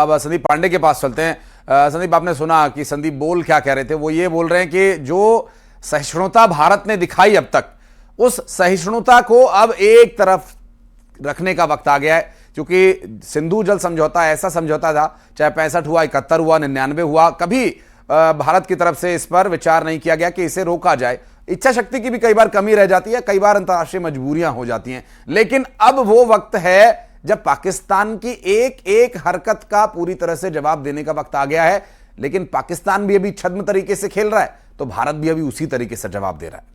अब संदीप पांडे के पास चलते हैं। संदीप, आपने सुना कि संदीप बोल क्या कह रहे थे? वो ये बोल रहे हैं कि जो सहिष्णुता भारत ने दिखाई अब तक, उस सहिष्णुता को अब एक तरफ रखने का वक्त आ गया है, क्योंकि सिंधु जल समझौता ऐसा समझौता था, चाहे 65 हुआ, 71 हुआ, 99 हुआ, कभी भारत की तरफ से इस पर विचार नहीं किया गया कि इसे रोका जाए। इच्छा शक्ति की भी कई बार कमी रह जाती है, कई बार अंतर्राष्ट्रीय मजबूरियां हो जाती हैं, लेकिन अब वो वक्त है जब पाकिस्तान की एक एक हरकत का पूरी तरह से जवाब देने का वक्त आ गया है। लेकिन पाकिस्तान भी अभी छद्म तरीके से खेल रहा है, तो भारत भी अभी उसी तरीके से जवाब दे रहा है।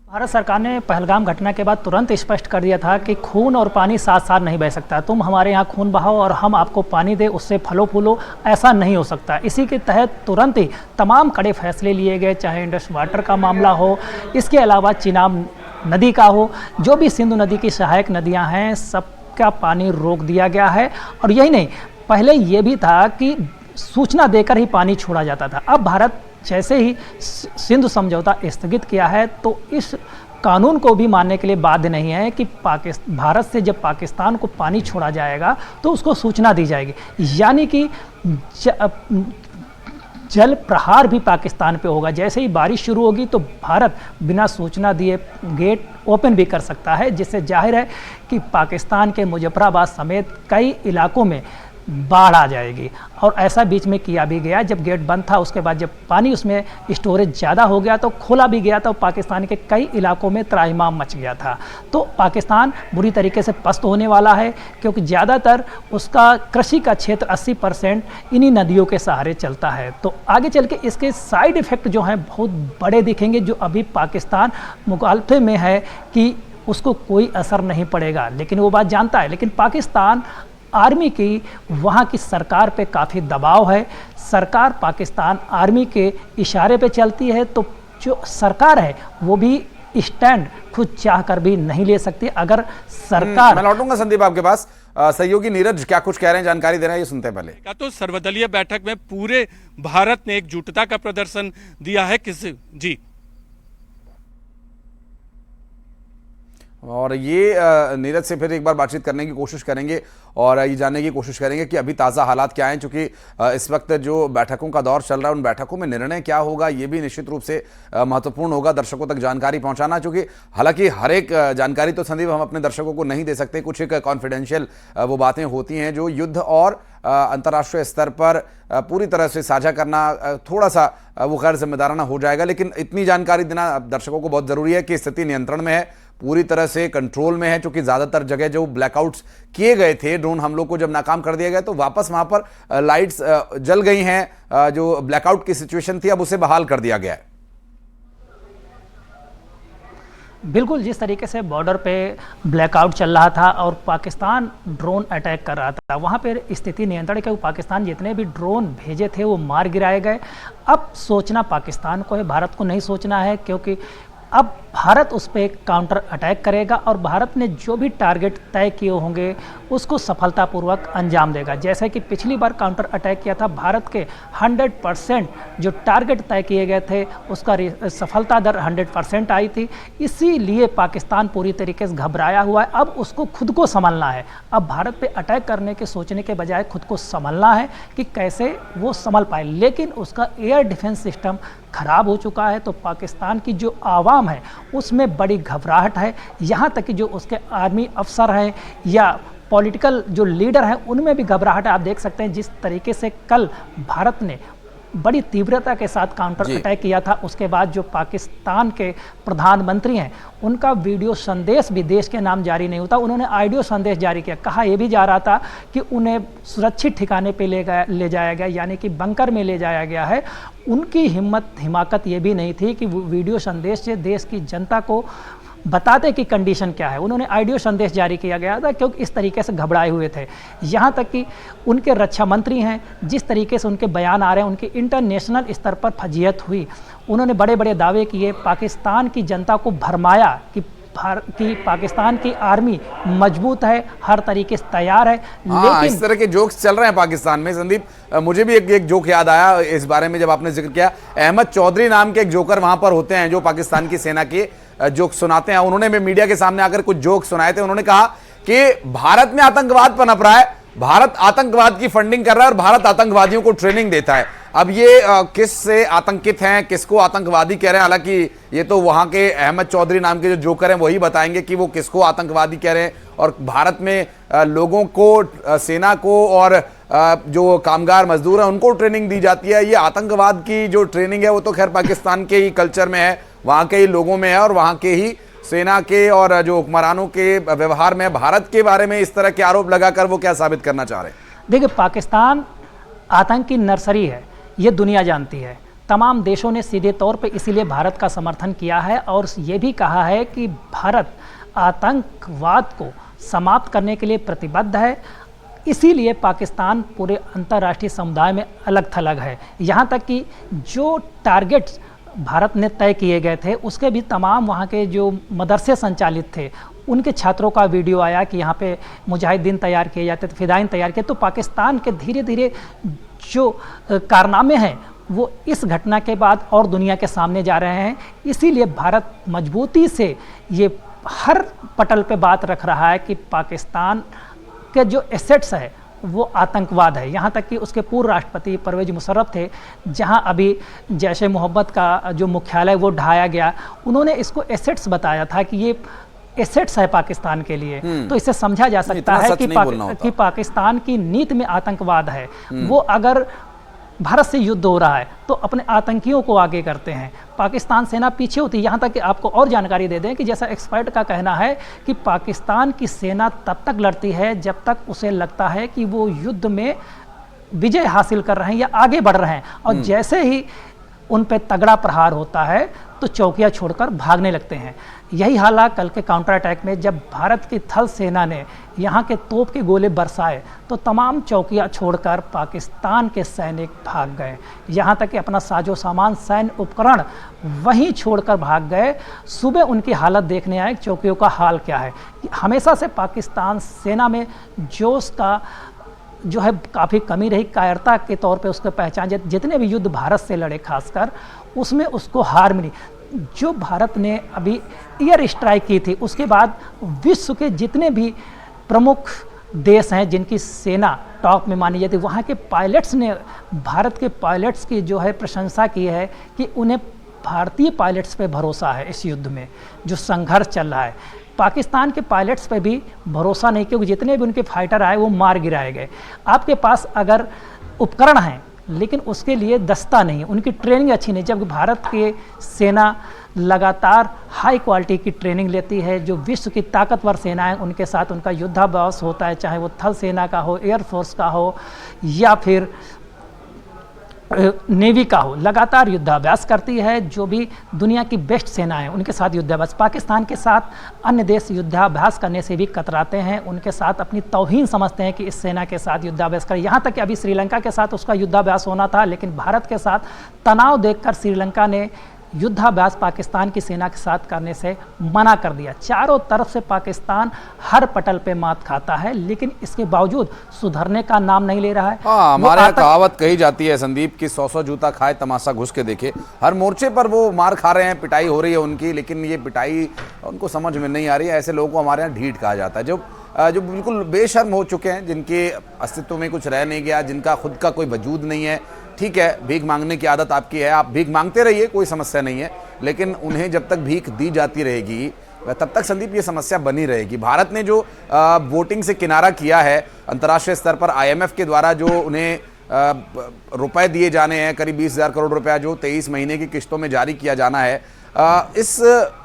भारत सरकार ने पहलगाम घटना के बाद तुरंत स्पष्ट कर दिया था कि खून और पानी साथ साथ नहीं बह सकता। तुम हमारे यहाँ खून बहाओ और हम आपको पानी दे, उससे फलो फूलो, ऐसा नहीं हो सकता। इसी के तहत तुरंत ही तमाम कड़े फैसले लिए गए, चाहे इंडस वाटर का मामला हो, इसके अलावा चिनाब नदी का हो, जो भी सिंधु नदी की सहायक नदियाँ हैं, सबका पानी रोक दिया गया है। और यही नहीं, पहले ये भी था कि सूचना देकर ही पानी छोड़ा जाता था। अब भारत जैसे ही सिंधु समझौता स्थगित किया है, तो इस कानून को भी मानने के लिए बाध्य नहीं है कि भारत से जब पाकिस्तान को पानी छोड़ा जाएगा तो उसको सूचना दी जाएगी, यानी कि जल प्रहार भी पाकिस्तान पे होगा। जैसे ही बारिश शुरू होगी तो भारत बिना सूचना दिए गेट ओपन भी कर सकता है, जिससे जाहिर है कि पाकिस्तान के मुजफ्फराबाद समेत कई इलाकों में बाढ़ आ जाएगी। और ऐसा बीच में किया भी गया, जब गेट बंद था उसके बाद जब पानी उसमें स्टोरेज ज़्यादा हो गया तो खोला भी गया, तो पाकिस्तान के कई इलाकों में त्राहिमाम मच गया था। तो पाकिस्तान बुरी तरीके से पस्त होने वाला है, क्योंकि ज़्यादातर उसका कृषि का क्षेत्र 80% इन्हीं नदियों के सहारे चलता है। तो आगे चल के इसके साइड इफ़ेक्ट जो हैं बहुत बड़े दिखेंगे, जो अभी पाकिस्तान मुखालफे में है कि उसको कोई असर नहीं पड़ेगा, लेकिन वो बात जानता है। लेकिन पाकिस्तान आर्मी की, वहाँ की सरकार पे काफ़ी दबाव है। सरकार पाकिस्तान आर्मी के इशारे पे चलती है, तो जो सरकार है वो भी स्टैंड खुद चाह कर भी नहीं ले सकती। अगर सरकार मैं लौटूंगा संदीप आपके पास। सहयोगी नीरज क्या कुछ कह रहे हैं, जानकारी दे रहे हैं, ये सुनते हैं पहले। तो सर्वदलीय बैठक में पूरे भारत ने एकजुटता का प्रदर्शन दिया है। जी, और ये नीरज से फिर एक बार बातचीत करने की कोशिश करेंगे और ये जानने की कोशिश करेंगे कि अभी ताज़ा हालात क्या हैं, क्योंकि इस वक्त जो बैठकों का दौर चल रहा है, उन बैठकों में निर्णय क्या होगा, ये भी निश्चित रूप से महत्वपूर्ण होगा दर्शकों तक जानकारी पहुंचाना। क्योंकि हालांकि हर एक जानकारी तो संदीप हम अपने दर्शकों को नहीं दे सकते, कुछ एक कॉन्फिडेंशियल वो बातें होती हैं जो युद्ध और अंतर्राष्ट्रीय स्तर पर पूरी तरह से साझा करना थोड़ा सा वो गैर जिम्मेदाराना हो जाएगा। लेकिन इतनी जानकारी देना दर्शकों को बहुत ज़रूरी है कि स्थिति नियंत्रण में है, पूरी तरह से कंट्रोल में है। क्योंकि ज़्यादातर जगह जो ब्लैकआउट्स किए गए थे, ड्रोन हमलों को जब नाकाम कर दिया गया, तो वापस वहाँ पर लाइट्स जल गई हैं। जो ब्लैकआउट की सिचुएशन थी अब उसे बहाल कर दिया गया है। बिल्कुल, जिस तरीके से बॉर्डर पे ब्लैकआउट चल रहा था और पाकिस्तान ड्रोन अटैक कर रहा था, वहाँ पे स्थिति नियंत्रण के पाकिस्तान जितने भी ड्रोन भेजे थे वो मार गिराए गए। अब सोचना पाकिस्तान को है, भारत को नहीं सोचना है, क्योंकि अब भारत उस पर काउंटर अटैक करेगा और भारत ने जो भी टारगेट तय किए होंगे उसको सफलतापूर्वक अंजाम देगा। जैसे कि पिछली बार काउंटर अटैक किया था, भारत के 100% जो टारगेट तय किए गए थे उसका सफलता दर 100% आई थी। इसीलिए पाकिस्तान पूरी तरीके से घबराया हुआ है। अब उसको खुद को संभलना है। अब भारत पे अटैक करने के सोचने के बजाय खुद को संभलना है कि कैसे वो संभल पाए। लेकिन उसका एयर डिफेंस सिस्टम खराब हो चुका है, तो पाकिस्तान की जो आवाम है उसमें बड़ी घबराहट है। यहाँ तक कि जो उसके आर्मी अफसर हैं या पॉलिटिकल जो लीडर हैं उनमें भी घबराहट है। आप देख सकते हैं जिस तरीके से कल भारत ने बड़ी तीव्रता के साथ काउंटर अटैक किया था, उसके बाद जो पाकिस्तान के प्रधानमंत्री हैं उनका वीडियो संदेश भी देश के नाम जारी नहीं होता, उन्होंने ऑडियो संदेश जारी किया। कहा यह भी जा रहा था कि उन्हें सुरक्षित ठिकाने पे ले जाया गया, यानी कि बंकर में ले जाया गया है। उनकी हिमाकत ये भी नहीं थी कि वीडियो संदेश से देश की जनता को बताते कि कंडीशन क्या है। उन्होंने ऑडियो संदेश जारी किया गया था, क्योंकि इस तरीके से घबराए हुए थे। यहाँ तक कि उनके रक्षा मंत्री हैं, जिस तरीके से उनके बयान आ रहे हैं, उनकी इंटरनेशनल स्तर पर फजीहत हुई। उन्होंने बड़े बड़े दावे किए, पाकिस्तान की जनता को भरमाया कि पाकिस्तान की आर्मी मजबूत है, हर तरीके से तैयार है। लेकिन इस तरह के जोक्स चल रहे हैं पाकिस्तान में। संदीप, मुझे भी एक जोक याद आया इस बारे में जब आपने जिक्र किया। अहमद चौधरी नाम के एक जोकर वहां पर होते हैं जो पाकिस्तान की सेना के जोक सुनाते हैं। उन्होंने मीडिया के सामने आकर कुछ जोक सुनाए थे। उन्होंने कहा कि भारत में आतंकवाद पनप रहा है भारत आतंकवाद की फंडिंग कर रहा है और भारत आतंकवादियों को ट्रेनिंग देता है। अब ये किस से आतंकित हैं, किसको आतंकवादी कह रहे हैं, हालांकि ये तो वहां के अहमद चौधरी नाम के जो जोकर हैं वही बताएंगे कि वो किसको आतंकवादी कह रहे हैं। और भारत में लोगों को, सेना को और जो कामगार मजदूर हैं उनको ट्रेनिंग दी जाती है। ये आतंकवाद की जो ट्रेनिंग है वो तो खैर पाकिस्तान के ही कल्चर में है, वहां के ही लोगों में है और वहां के ही सेना के और जो हुक्मरानों के व्यवहार में। भारत के बारे में इस तरह के आरोप लगाकर वो क्या साबित करना चाह रहे हैं? देखिए, पाकिस्तान आतंक की नर्सरी है, ये दुनिया जानती है। तमाम देशों ने सीधे तौर पे इसीलिए भारत का समर्थन किया है और ये भी कहा है कि भारत आतंकवाद को समाप्त करने के लिए प्रतिबद्ध है। इसीलिए पाकिस्तान पूरे अंतर्राष्ट्रीय समुदाय में अलग थलग है। यहाँ तक कि जो टारगेट्स भारत ने तय किए गए थे उसके भी तमाम वहाँ के जो मदरसे संचालित थे उनके छात्रों का वीडियो आया कि यहाँ पे मुजाहिदीन तैयार किए जाते थे, फिदाइन तैयार किए। तो पाकिस्तान के धीरे धीरे जो कारनामे हैं वो इस घटना के बाद और दुनिया के सामने जा रहे हैं। इसीलिए भारत मजबूती से ये हर पटल पे बात रख रहा है कि पाकिस्तान के जो एसेट्स है वो आतंकवाद है। यहाँ तक कि उसके पूर्व राष्ट्रपति परवेज मुशर्रफ थे, जहाँ अभी जैश ए मोहब्बत का जो मुख्यालय वो ढाया गया, उन्होंने इसको एसेट्स बताया था कि ये एसेट्स है पाकिस्तान के लिए। तो इससे समझा जा सकता है कि पाकिस्तान की नीति में आतंकवाद है। वो अगर भारत से युद्ध हो रहा है तो अपने आतंकियों को आगे करते हैं, पाकिस्तान सेना पीछे होती है। यहाँ तक कि आपको और जानकारी दे दें कि जैसा एक्सपर्ट का कहना है कि पाकिस्तान की सेना तब तक लड़ती है जब तक उसे लगता है कि वो युद्ध में विजय हासिल कर रहे हैं या आगे बढ़ रहे हैं, और जैसे ही उन पे तगड़ा प्रहार होता है तो चौकियाँ छोड़कर भागने लगते हैं। यही हालात कल के काउंटर अटैक में जब भारत की थल सेना ने यहाँ के तोप के गोले बरसाए तो तमाम चौकियाँ छोड़कर पाकिस्तान के सैनिक भाग गए। यहाँ तक कि अपना साजो सामान, सैन्य उपकरण वहीं छोड़कर भाग गए। सुबह उनकी हालत देखने आए, चौकियों का हाल क्या है। हमेशा से पाकिस्तान सेना में जोश का जो है काफ़ी कमी रही, कायरता के तौर पे उसको पहचान। जितने भी युद्ध भारत से लड़े खासकर उसमें उसको हार मिली। जो भारत ने अभी एयर स्ट्राइक की थी उसके बाद विश्व के जितने भी प्रमुख देश हैं जिनकी सेना टॉप में मानी जाती है, वहाँ के पायलट्स ने भारत के पायलट्स की जो है प्रशंसा की है कि उन्हें भारतीय पायलट्स पे भरोसा है। इस युद्ध में जो संघर्ष चल रहा है पाकिस्तान के पायलट्स पे भी भरोसा नहीं, क्योंकि जितने भी उनके फाइटर आए वो मार गिराए गए। आपके पास अगर उपकरण हैं लेकिन उसके लिए दस्ता नहीं, उनकी ट्रेनिंग अच्छी नहीं। जबकि भारत की सेना लगातार हाई क्वालिटी की ट्रेनिंग लेती है। जो विश्व की ताकतवर सेनाएं उनके साथ उनका युद्धाभ्यास होता है, चाहे वो थल सेना का हो, एयरफोर्स का हो या फिर नेवी का हो, लगातार युद्धाभ्यास करती है। जो भी दुनिया की बेस्ट सेनाएं उनके साथ युद्धाभ्यास। पाकिस्तान के साथ अन्य देश युद्धाभ्यास करने से भी कतराते हैं, उनके साथ अपनी तौहीन समझते हैं कि इस सेना के साथ युद्धाभ्यास करें। यहाँ तक कि अभी श्रीलंका के साथ उसका युद्धाभ्यास होना था, लेकिन भारत के साथ तनाव देखकर श्रीलंका ने युद्धाभ्यास पाकिस्तान की सेना के साथ करने से मना कर दिया। चारों तरफ से पाकिस्तान हर पटल पे मात खाता है, लेकिन इसके बावजूद सुधरने का नाम नहीं ले रहा है। हाँ, हमारे यहाँ कहावत कही जाती है संदीप की 100 जूता खाए तमाशा घुस के देखे। हर मोर्चे पर वो मार खा रहे हैं, पिटाई हो रही है उनकी, लेकिन ये पिटाई उनको समझ में नहीं आ रही है। ऐसे लोगों को हमारे यहाँ ढीठ कहा जाता है, जो बिल्कुल बेशर्म हो चुके हैं, जिनके अस्तित्व में कुछ रह नहीं गया, जिनका खुद का कोई वजूद नहीं है। ठीक है, भीख मांगने की आदत आपकी है, आप भीख मांगते रहिए, कोई समस्या नहीं है, लेकिन उन्हें जब तक भीख दी जाती रहेगी तब तक संदीप ये समस्या बनी रहेगी। भारत ने जो वोटिंग से किनारा किया है अंतर्राष्ट्रीय स्तर पर, IMF के द्वारा जो उन्हें रुपए दिए जाने हैं, करीब 20,000 करोड़ रुपया जो 23 महीने की किस्तों में जारी किया जाना है, इस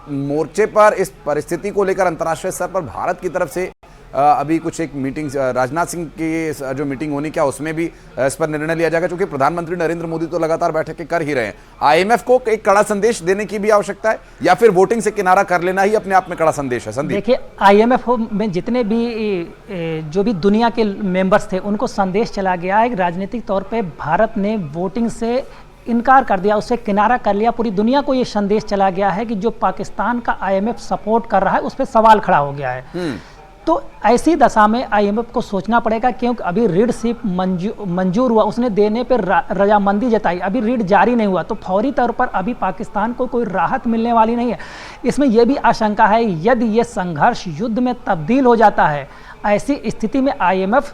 मोर्चे पर, इस परिस्थिति को लेकर अंतर्राष्ट्रीय स्तर पर भारत की तरफ से अभी कुछ एक मीटिंग, राजनाथ सिंह की जो मीटिंग होनी, क्या उसमें भी इस पर निर्णय लिया जाएगा? क्योंकि प्रधानमंत्री नरेंद्र मोदी तो लगातार बैठकें कर ही रहे हैं। IMF को एक कड़ा संदेश देने की भी आवश्यकता है, या फिर वोटिंग से किनारा कर लेना ही अपने आप में कड़ा संदेश है? संदीप, देखिए, IMF में जितने भी जो भी दुनिया के मेंबर्स थे उनको संदेश चला गया है। राजनीतिक तौर पर भारत ने वोटिंग से इनकार कर दिया, उससे किनारा कर लिया। पूरी दुनिया को ये संदेश चला गया है कि जो पाकिस्तान का IMF सपोर्ट कर रहा है उस पर सवाल खड़ा हो गया है। तो ऐसी दशा में IMF को सोचना पड़ेगा, क्योंकि अभी ऋण सिर्फ मंजूर हुआ, उसने देने पर रजामंदी जताई, अभी ऋण जारी नहीं हुआ, तो फौरी तौर पर अभी पाकिस्तान को कोई राहत मिलने वाली नहीं है। इसमें यह भी आशंका है यदि ये संघर्ष युद्ध में तब्दील हो जाता है, ऐसी स्थिति में IMF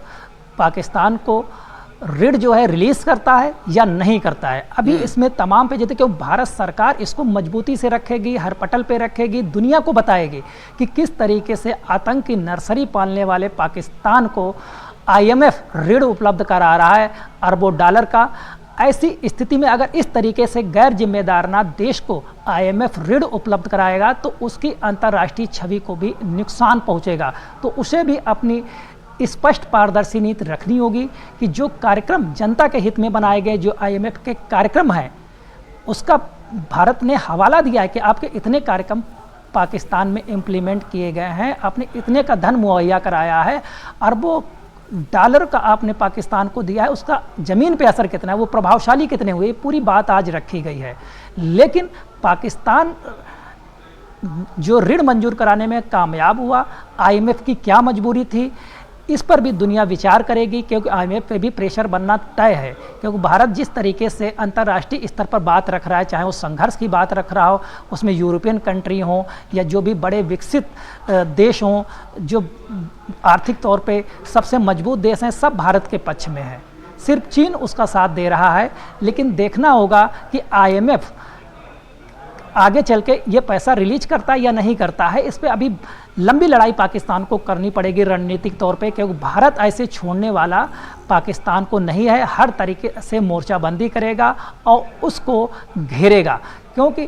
पाकिस्तान को ऋण जो है रिलीज करता है या नहीं करता है। अभी इसमें तमाम पे जैसे कि भारत सरकार इसको मजबूती से रखेगी, हर पटल पे रखेगी, दुनिया को बताएगी कि किस तरीके से आतंक की नर्सरी पालने वाले पाकिस्तान को IMF ऋण उपलब्ध करा रहा है अरबों डॉलर का। ऐसी स्थिति में अगर इस तरीके से गैर जिम्मेदाराना देश को IMF ऋण उपलब्ध कराएगा तो उसकी अंतर्राष्ट्रीय छवि को भी नुकसान पहुंचेगा। तो उसे भी अपनी स्पष्ट पारदर्शी नीति रखनी होगी कि जो कार्यक्रम जनता के हित में बनाए गए जो IMF के कार्यक्रम हैं उसका भारत ने हवाला दिया है कि आपके इतने कार्यक्रम पाकिस्तान में इम्प्लीमेंट किए गए हैं, आपने इतने का धन मुहैया कराया है, अरबों डॉलर का आपने पाकिस्तान को दिया है, उसका ज़मीन पे असर कितना है, वो प्रभावशाली कितने हुए, पूरी बात आज रखी गई है। लेकिन पाकिस्तान जो ऋण मंजूर कराने में कामयाब हुआ, IMF की क्या मजबूरी थी, इस पर भी दुनिया विचार करेगी क्योंकि IMF पे भी प्रेशर बनना तय है। क्योंकि भारत जिस तरीके से अंतर्राष्ट्रीय स्तर पर बात रख रहा है, चाहे वो संघर्ष की बात रख रहा हो, उसमें यूरोपियन कंट्री हों या जो भी बड़े विकसित देश हों, जो आर्थिक तौर पे सबसे मजबूत देश हैं, सब भारत के पक्ष में है। सिर्फ चीन उसका साथ दे रहा है। लेकिन देखना होगा कि IMF आगे चल के ये पैसा रिलीज करता है या नहीं करता है। इस पे अभी लंबी लड़ाई पाकिस्तान को करनी पड़ेगी रणनीतिक तौर पे, क्योंकि भारत ऐसे छोड़ने वाला पाकिस्तान को नहीं है। हर तरीके से मोर्चाबंदी करेगा और उसको घेरेगा, क्योंकि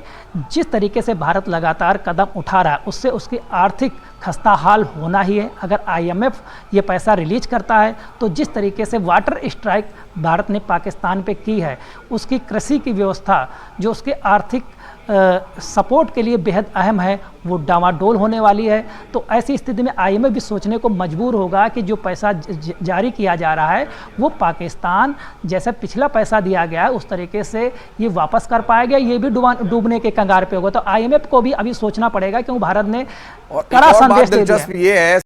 जिस तरीके से भारत लगातार कदम उठा रहा है उससे उसकी आर्थिक खस्ता हाल होना ही है। अगर IMF ये पैसा रिलीज करता है तो जिस तरीके से वाटर स्ट्राइक भारत ने पाकिस्तान पे की है, उसकी कृषि की व्यवस्था जो उसके आर्थिक सपोर्ट के लिए बेहद अहम है, वो डामाडोल होने वाली है। तो ऐसी स्थिति में IMF भी सोचने को मजबूर होगा कि जो पैसा जारी किया जा रहा है वो पाकिस्तान जैसे पिछला पैसा दिया गया है उस तरीके से ये वापस कर पाएगा, ये भी डूबने के कंगार पे होगा। तो IMF को भी अभी सोचना पड़ेगा, क्योंकि भारत ने कड़ा संदेश दे दिया। ये है